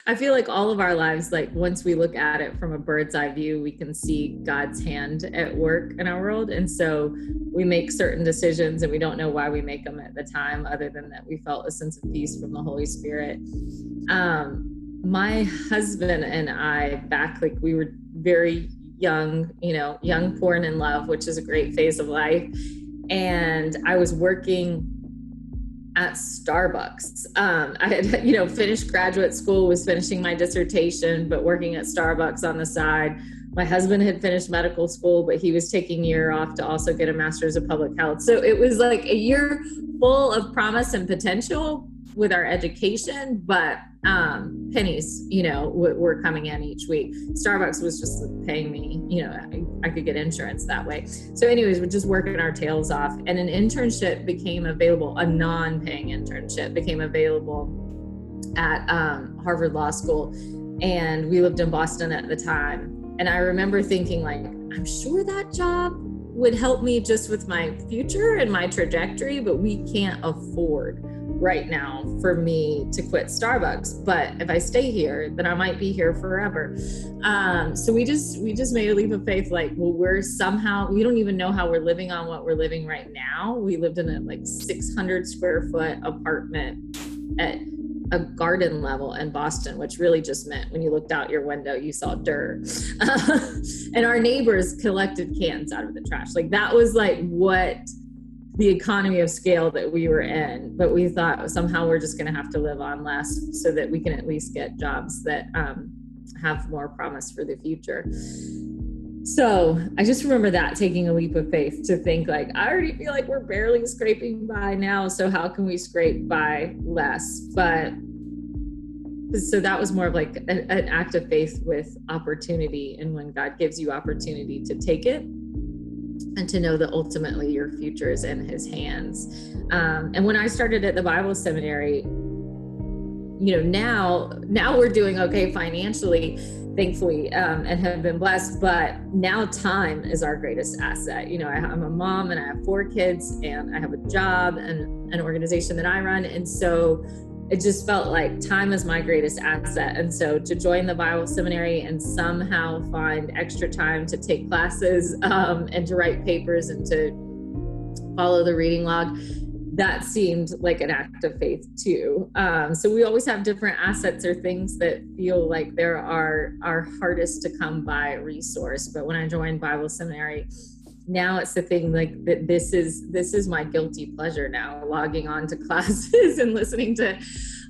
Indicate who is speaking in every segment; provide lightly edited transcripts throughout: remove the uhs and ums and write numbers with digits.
Speaker 1: I feel like all of our lives, like once we look at it from a bird's eye view, we can see God's hand at work in our world. And so we make certain decisions and we don't know why we make them at the time, other than that we felt a sense of peace from the Holy Spirit. My husband and I, back like we were very young, young, poor, and in love, which is a great phase of life. And I was working at Starbucks. I had, finished graduate school, was finishing my dissertation, but working at Starbucks on the side. My husband had finished medical school, but he was taking a year off to also get a master's of public health. So it was like a year full of promise and potential with our education, but pennies, were coming in each week. Starbucks was just paying me, I could get insurance that way. So anyways, we're just working our tails off, and an internship became available, a non-paying internship became available at Harvard Law School. And we lived in Boston at the time. And I remember thinking like, I'm sure that job would help me just with my future and my trajectory, but we can't afford right now for me to quit Starbucks. But if I stay here, then I might be here forever. So we just made a leap of faith. Like, well, we don't even know how we're living on what we're living right now. We lived in a like 600 square foot apartment at a garden level in Boston, which really just meant when you looked out your window, you saw dirt. And our neighbors collected cans out of the trash. Like that was like what the economy of scale that we were in. But we thought somehow we're just going to have to live on less so that we can at least get jobs that have more promise for the future. So I just remember that, taking a leap of faith to think like, I already feel like we're barely scraping by now. So how can we scrape by less? But so that was more of like an act of faith with opportunity. And when God gives you opportunity, to take it and to know that ultimately your future is in his hands. And when I started at the Bible seminary, now we're doing okay financially, thankfully, and have been blessed, but now time is our greatest asset. I'm a mom and I have 4 kids and I have a job and an organization that I run. And so it just felt like time is my greatest asset. And so to join the Bible seminary and somehow find extra time to take classes and to write papers and to follow the reading log, that seemed like an act of faith too. So we always have different assets or things that feel like they're our hardest to come by resource. But when I joined Bible seminary, now it's the thing like that. This is my guilty pleasure now, logging on to classes and listening to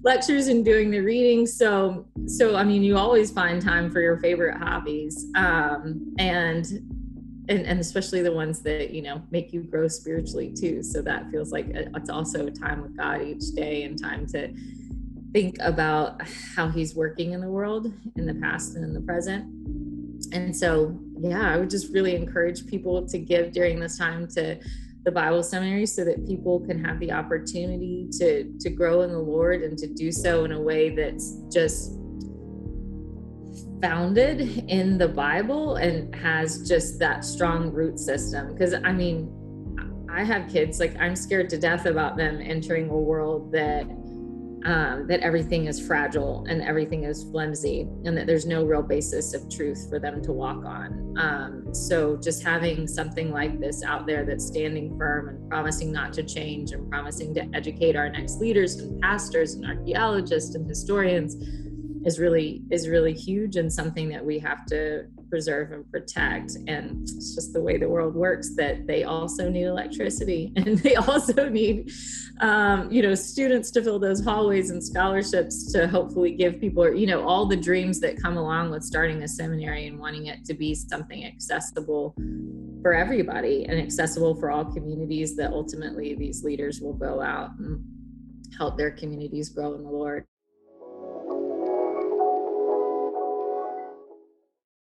Speaker 1: lectures and doing the reading. So I mean, you always find time for your favorite hobbies, and especially the ones that, make you grow spiritually too. So that feels like it's also a time with God each day, and time to think about how he's working in the world, in the past and in the present. And so, yeah, I would just really encourage people to give during this time to the Bible seminary so that people can have the opportunity to grow in the Lord, and to do so in a way that's just founded in the Bible and has just that strong root system. Because I mean, I have kids, like I'm scared to death about them entering a world that everything is fragile and everything is flimsy, and that there's no real basis of truth for them to walk on. So just having something like this out there that's standing firm and promising not to change, and promising to educate our next leaders and pastors and archaeologists and historians is really huge, and something that we have to preserve and protect. And it's just the way the world works, that they also need electricity, and they also need students to fill those hallways, and scholarships to hopefully give people, all the dreams that come along with starting a seminary and wanting it to be something accessible for everybody and accessible for all communities, that ultimately these leaders will go out and help their communities grow in the Lord.